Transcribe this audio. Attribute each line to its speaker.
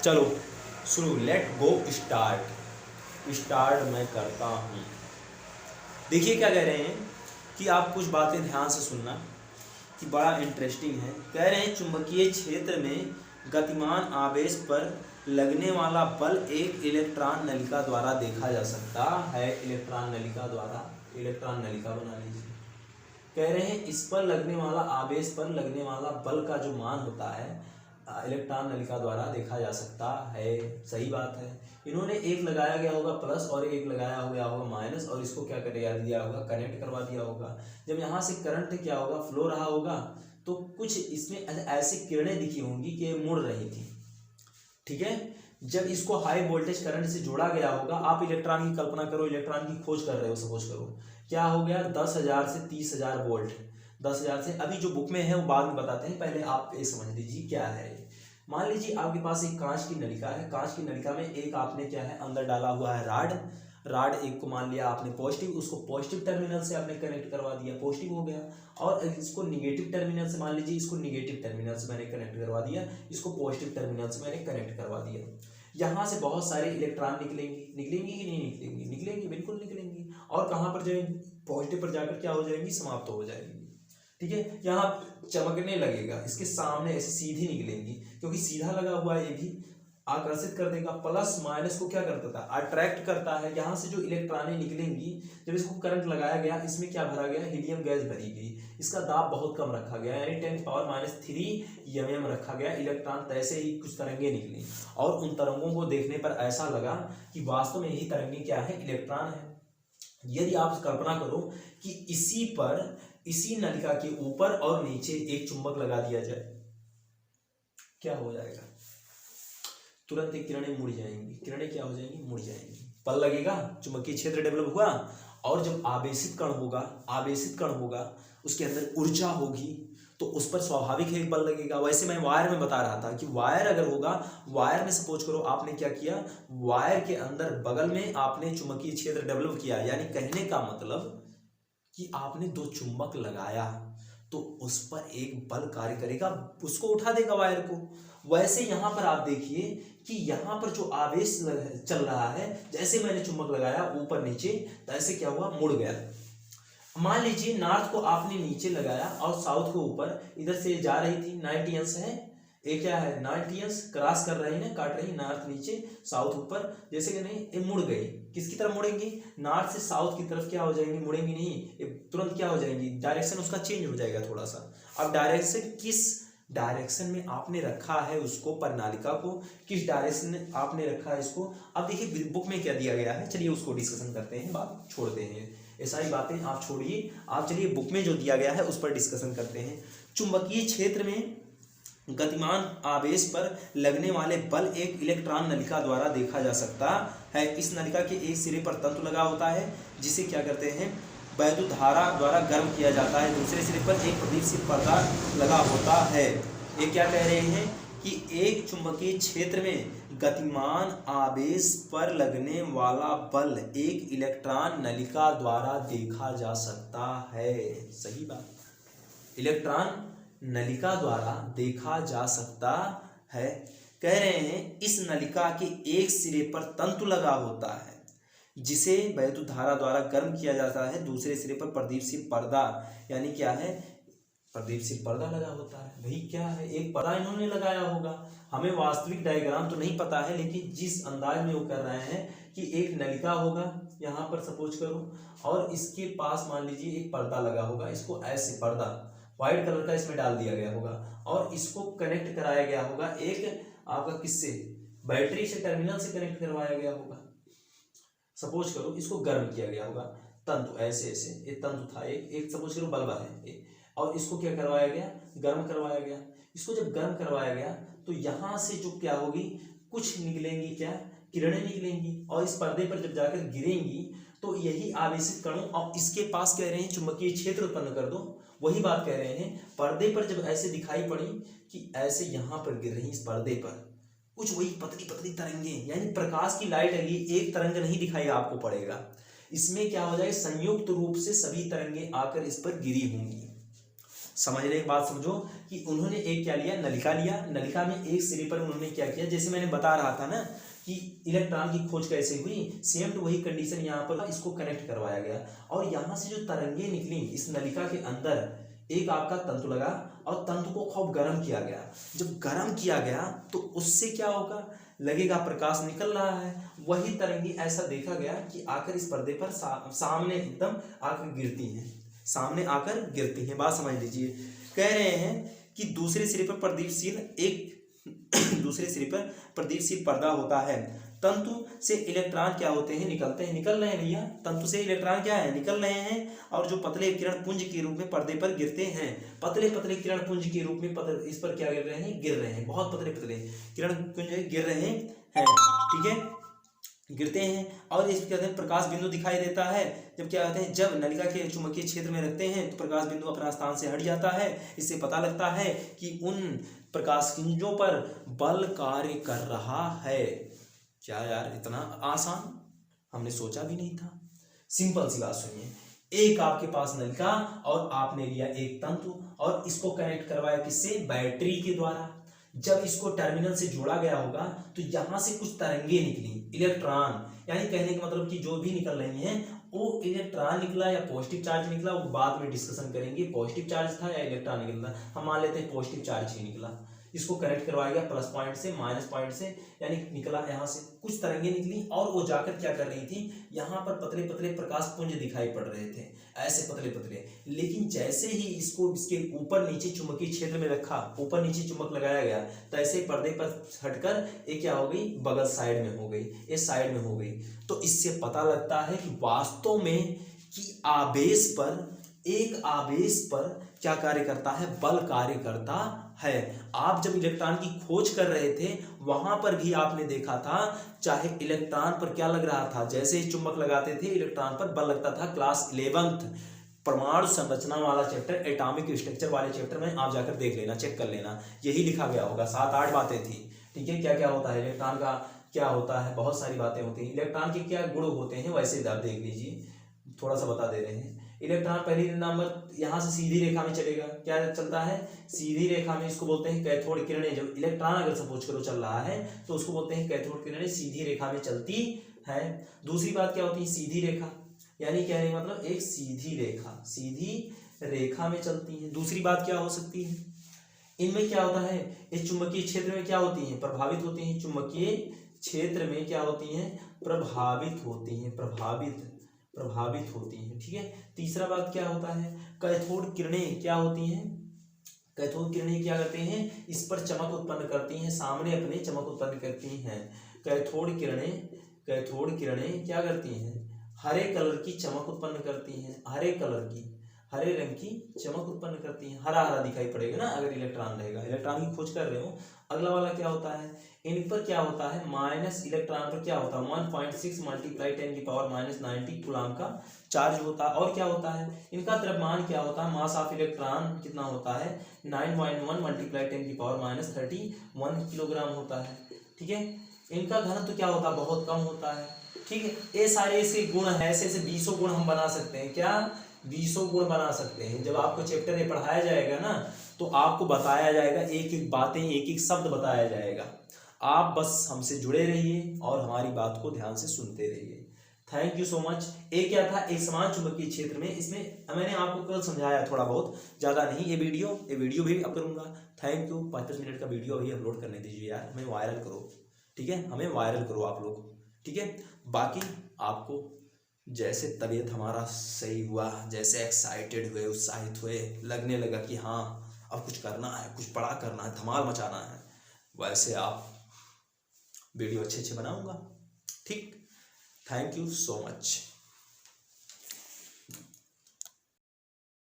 Speaker 1: चलो शुरू, let go start मैं करता हूँ। देखिए क्या कह रहे हैं कि आप कुछ बातें ध्यान से सुनना कि बड़ा इंटरेस्टिंग है। कह रहे हैं चुंबकीय क्षेत्र में गतिमान आवेश पर लगने वाला बल एक इलेक्ट्रॉन नलिका द्वारा देखा जा सकता है। इलेक्ट्रॉन नलिका बना लीजिए। कह रहे हैं इस पर लगने वाला आवेश पर लगने वाला बल का जो मान होता है इलेक्ट्रॉन नलिका द्वारा देखा जा सकता है। सही बात है। इन्होंने एक लगाया गया होगा प्लस और एक लगाया हुआ होगा माइनस, और इसको क्या कर दिया होगा, कनेक्ट करवा दिया होगा। जब यहाँ से करंट क्या होगा, फ्लो रहा होगा, तो कुछ इसमें ऐसी किरणें दिखी होंगी कि मुड़ रही थी। ठीक है। जब इसको हाई वोल्टेज करंट से जोड़ा गया होगा, आप इलेक्ट्रॉन की कल्पना करो, इलेक्ट्रॉन की खोज कर रहे हो, सपोज करो क्या हो गया 10,000 से 30,000 वोल्ट। 10,000 से, अभी जो बुक में है वो बाद में बताते हैं, पहले आप ये समझ लीजिए क्या है। मान लीजिए आपके पास एक कांच की नलिका है। कांच की नलिका में एक आपने क्या है अंदर डाला हुआ है राड एक को मान लिया आपने पॉजिटिव, उसको पॉजिटिव टर्मिनल से आपने कनेक्ट करवा दिया, पॉजिटिव हो गया। और इसको निगेटिव टर्मिनल से, मान लीजिए इसको निगेटिव टर्मिनल से मैंने कनेक्ट करवा दिया, इसको पॉजिटिव टर्मिनल से मैंने कनेक्ट करवा दिया। यहाँ से बहुत सारे इलेक्ट्रॉन निकलेंगे कि नहीं निकलेंगे? निकलेंगे, बिल्कुल निकलेंगे। और कहाँ पर जाएंगे? पॉजिटिव पर जाकर क्या हो जाएंगी, समाप्त हो जाएंगी। ठीक है। यहाँ चमकने लगेगा, इसके सामने ऐसे सीधी निकलेंगी, क्योंकि सीधा लगा हुआ है, ये भी आकर्षित कर देगा। प्लस माइनस को क्या करता था, अट्रैक्ट करता है। यहाँ से जो इलेक्ट्रॉनें निकलेंगी, जब इसको करंट लगाया गया, इसमें क्या भरा गया, हीलियम गैस भरी गई। इसका दाब बहुत कम रखा गया, यानी 10⁻³ mm रखा गया। इलेक्ट्रॉन तैसे ही कुछ तरंगे निकली, और उन तरंगों को देखने पर ऐसा लगा कि वास्तव में यही तरंगे क्या है, इलेक्ट्रॉन है। यदि आप कल्पना करो कि इसी नलिका के ऊपर और नीचे एक चुंबक लगा दिया जाए, क्या हो जाएगा? तुरंत एक किरणें मुड़ जाएंगी। किरणें क्या हो जाएंगी, मुड़ जाएंगी। बल लगेगा, चुंबकीय क्षेत्र डेवलप हुआ। और जब आवेशित कण होगा उसके अंदर ऊर्जा होगी, तो उस पर स्वाभाविक है बल लगेगा। वैसे मैं वायर में बता रहा था कि वायर अगर होगा, वायर में सपोज करो आपने क्या किया, वायर के अंदर बगल में आपने चुंबकीय क्षेत्र डेवलप किया, यानी कहने का मतलब कि आपने दो चुंबक लगाया, तो उस पर एक बल कार्य करेगा, उसको उठा देगा वायर को। वैसे यहां पर आप देखिए कि यहां पर जो आवेश चल रहा है, जैसे मैंने चुंबक लगाया ऊपर नीचे, तो ऐसे क्या हुआ, मुड़ गया। मान लीजिए नॉर्थ को आपने नीचे लगाया और साउथ को ऊपर, इधर से जा रही थी, 90 अंश है, ये क्या है 90 अंश क्रॉस कर रही है, काट रही, नॉर्थ नीचे साउथ ऊपर, जैसे कि नहीं ये मुड़ गई। किसकी तरफ मुड़ेंगी, नॉर्थ से साउथ की तरफ क्या हो जाएंगी, मुड़ेंगी नहीं, ये तुरंत क्या हो जाएंगी, डायरेक्शन उसका चेंज हो जाएगा थोड़ा सा। अब डायरेक्शन किस डायरेक्शन में आपने रखा है उसको, प्रणालिका को किस डायरेक्शन में आपने रखा है इसको। अब देखिए बुक में क्या दिया गया है, चलिए उसको डिस्कशन करते हैं, बात छोड़ते हैं, ये सारी बातें आप छोड़िए, आप चलिए बुक में जो दिया गया है उस पर डिस्कशन करते हैं। चुंबकीय क्षेत्र में गतिमान आवेश पर लगने वाले बल एक इलेक्ट्रॉन नलिका द्वारा देखा जा सकता है। इस नलिका के एक सिरे पर तंतु लगा होता है, जिसे क्या करते हैं, वैद्युत धारा द्वारा गर्म किया जाता है। दूसरे सिरे पर एक प्रदीप्त पर्दा लगा होता है। ये क्या कह रहे हैं कि एक चुंबकीय क्षेत्र में गतिमान आवेश पर लगने वाला बल एक इलेक्ट्रॉन नलिका द्वारा देखा जा सकता है। सही बात, इलेक्ट्रॉन नलिका द्वारा देखा जा सकता है। कह रहे हैं इस नलिका के एक सिरे पर तंतु लगा होता है, जिसे वैद्युत धारा द्वारा गर्म किया जाता है। दूसरे सिरे पर प्रदीपशील पर्दा, यानी क्या है, प्रदीपशील पर्दा लगा होता है। भाई क्या है, एक पर्दा इन्होंने लगाया होगा। हमें वास्तविक डायग्राम तो नहीं पता है, लेकिन जिस अंदाज में वो कर रहे हैं कि एक नलिका होगा यहाँ पर सपोज करो, और इसके पास मान लीजिए एक पर्दा लगा होगा, इसको ऐसे पर्दा व्हाइट कलर का इसमें डाल दिया गया होगा, और इसको कनेक्ट कराया गया होगा एक आपका किससे, बैटरी से, टर्मिनल से कनेक्ट करवाया गया होगा। सपोज करो इसको गर्म किया गया होगा, तंतु ऐसे ऐसे, ये तंतु था एक सपोज करो बल्ब है, और इसको क्या करवाया गया, गर्म करवाया गया। इसको जब गर्म करवाया गया तो यहाँ से जो क्या होगी, कुछ निकलेंगी, क्या किरणें निकलेंगी, और इस पर्दे पर जब जाकर गिरेंगी तो यही आवेशित कणों, अब इसके पास कह रहे हैं चुंबकीय क्षेत्र उत्पन्न कर दो। वही बात कह रहे हैं, पर्दे पर जब ऐसे दिखाई पड़ी कि ऐसे यहाँ पर गिर रही, इस पर्दे पर कुछ वही पतली पतली तरंगे, यानी प्रकाश की लाइट अली एक तरंग नहीं दिखाई आपको पड़ेगा, इसमें क्या हो जाएगा, संयुक्त रूप से सभी तरंगे आकर इस पर गिरी होंगी। समझने की बात समझो कि उन्होंने एक क्या लिया, नलिका लिया। नलिका में एक सिरे पर उन्होंने क्या किया, जैसे मैंने बता रहा था ना कि इलेक्ट्रॉन की खोज कैसे हुई, सेम टू वही कंडीशन यहाँ पर इसको कनेक्ट करवाया गया। और यहाँ से जो तरंगे निकली इस नलिका के अंदर, एक आपका तंतु लगा और तंतु को खूब गर्म किया गया। जब गर्म किया गया तो उससे क्या होगा, लगेगा प्रकाश निकल रहा है। वही तरंगे ऐसा देखा गया कि आकर इस पर्दे पर सामने एकदम आकर गिरती हैं, सामने आकर गिरती हैं। बात समझ लीजिए, कह रहे हैं कि दूसरे सिरे पर प्रदीपशील एक दूसरे सिरे पर प्रदीपशील पर्दा होता है। तंतु से इलेक्ट्रॉन क्या होते हैं, निकलते हैं, निकल रहे हैं भैया, तंतु से इलेक्ट्रॉन क्या है, निकल रहे हैं। और जो पतले किरण पुंज के रूप में पर्दे पर गिरते हैं, पतले पतले किरण पुंज के रूप में इस पर क्या गिर रहे हैं, गिर रहे हैं, बहुत पतले पतले किरण पुंज गिर रहे हैं, ठीक है, गिरते हैं। और इस कहते हैं प्रकाश बिंदु दिखाई देता है। जब क्या कहते हैं, जब नलिका के चुंबकीय क्षेत्र में रखते हैं तो प्रकाश बिंदु अपना स्थान से हट जाता है। इससे पता लगता है कि उन प्रकाश किरणों पर बल कार्य कर रहा है। क्या यार, इतना आसान हमने सोचा भी नहीं था। सिंपल सी बात सुनिए, एक आपके पास नलिका और आपने लिया एक तंतु और इसको कनेक्ट करवाया किससे, बैटरी के द्वारा। जब इसको टर्मिनल से जोड़ा गया होगा तो यहां से कुछ तरंगे निकली, इलेक्ट्रॉन, यानी कहने का मतलब कि जो भी निकल रही हैं वो इलेक्ट्रॉन निकला या पॉजिटिव चार्ज निकला, वो बाद में डिस्कशन करेंगे। पॉजिटिव चार्ज था या इलेक्ट्रॉन निकला, हम मान लेते हैं पॉजिटिव चार्ज ही निकला। इसको कनेक्ट करवाया गया प्लस पॉइंट से माइनस पॉइंट से, यानी निकला यहाँ से कुछ तरंगे निकली और वो जाकर क्या कर रही थी, यहाँ पर पतले पतले प्रकाश पुंज दिखाई पड़ रहे थे, ऐसे पतले पतले। लेकिन जैसे ही इसको इसके ऊपर नीचे चुंबकीय क्षेत्र में रखा, ऊपर नीचे चुंबक लगाया गया, तो ऐसे पर्दे पर हटकर ये क्या हो गई, बगल साइड में हो गई, ये साइड में हो गई। तो इससे पता लगता है कि वास्तव में कि आवेश पर, एक आवेश पर क्या कार्य करता है, बल कार्य करता है। आप जब इलेक्ट्रॉन की खोज कर रहे थे वहां पर भी आपने देखा था, चाहे इलेक्ट्रॉन पर क्या लग रहा था, जैसे ही चुंबक लगाते थे इलेक्ट्रॉन पर बल लगता था। क्लास 11th परमाणु संरचना वाला चैप्टर, एटॉमिक स्ट्रक्चर वाले चैप्टर में आप जाकर देख लेना, चेक कर लेना, यही लिखा गया होगा। 7-8 बातें थी, ठीक है, क्या क्या होता है इलेक्ट्रॉन का, क्या होता है, बहुत सारी बातें होती हैं। इलेक्ट्रॉन के क्या गुण होते हैं वैसे आप देख लीजिए, थोड़ा सा बता दे रहे हैं। इलेक्ट्रॉन पहली नंबर यहाँ से सीधी रेखा में चलेगा, क्या चलता है, सीधी रेखा में, इसको बोलते हैं कैथोड किरणें। जब इलेक्ट्रॉन अगर सपोज करो चल रहा है तो उसको बोलते हैं कैथोड किरणें, सीधी रेखा में चलती है। दूसरी बात क्या होती है, सीधी रेखा, यानी कहने मतलब एक सीधी रेखा, सीधी रेखा में चलती है। दूसरी बात क्या हो सकती है, इनमें क्या होता है, इस चुंबकीय क्षेत्र में क्या होती है, प्रभावित होती है। चुंबकीय क्षेत्र में क्या होती हैं, प्रभावित होती हैं, प्रभावित होती हैं, ठीक है। तीसरा बात क्या होता है, कैथोड किरणें क्या होती हैं, कैथोड किरणें क्या करते हैं, इस पर चमक उत्पन्न करती हैं, सामने अपने चमक उत्पन्न करती हैं। कैथोड किरणें क्या करती हैं, हरे कलर की चमक उत्पन्न करती हैं, हरे रंग की चमक उत्पन्न करती हैं। हरा हरा दिखाई पड़ेगा ना अगर इलेक्ट्रॉन रहेगा, इलेक्ट्रॉन की खोज कर रहे हो। अगला वाला क्या होता है, इन पर क्या होता है, माइनस इलेक्ट्रॉन पर क्या होता है, 1.6 × 10⁻90 कूलम का चार्ज होता है। और क्या होता है, इनका द्रव्यमान क्या होता है, मास ऑफ इलेक्ट्रॉन कितना होता है, 9.1 × 10⁻31 किलोग्राम होता है, ठीक है। इनका घनत्व क्या होता है, बहुत कम होता है, ठीक है। ये सारे इसके गुण हैं, ऐसे ऐसे 20 गुण हम बना सकते हैं, क्या 20 गुण बना सकते हैं। जब आपको चैप्टर ये पढ़ाया जाएगा ना तो आपको बताया जाएगा, एक एक बातें, एक एक शब्द बताया जाएगा। आप बस हमसे जुड़े रहिए और हमारी बात को ध्यान से सुनते रहिए। Thank you so much. एक क्या था, एक समान चुंबकीय क्षेत्र में, इसमें मैंने आपको कल समझाया थोड़ा बहुत, ज़्यादा नहीं। ये वीडियो भी अप करूँगा। Thank you. 5-10 मिनट का वीडियो अभी अपलोड करने दीजिए यार, हमें वायरल करो, ठीक है, हमें वायरल करो आप लोग, ठीक है। बाकी आपको जैसे तबीयत हमारा सही हुआ, जैसे एक्साइटेड हुए, उत्साहित हुए, लगने लगा कि हाँ अब कुछ करना है, कुछ बड़ा करना है, धमाल मचाना है, वैसे आप वीडियो अच्छे बनाऊंगा, ठीक। Thank you so much.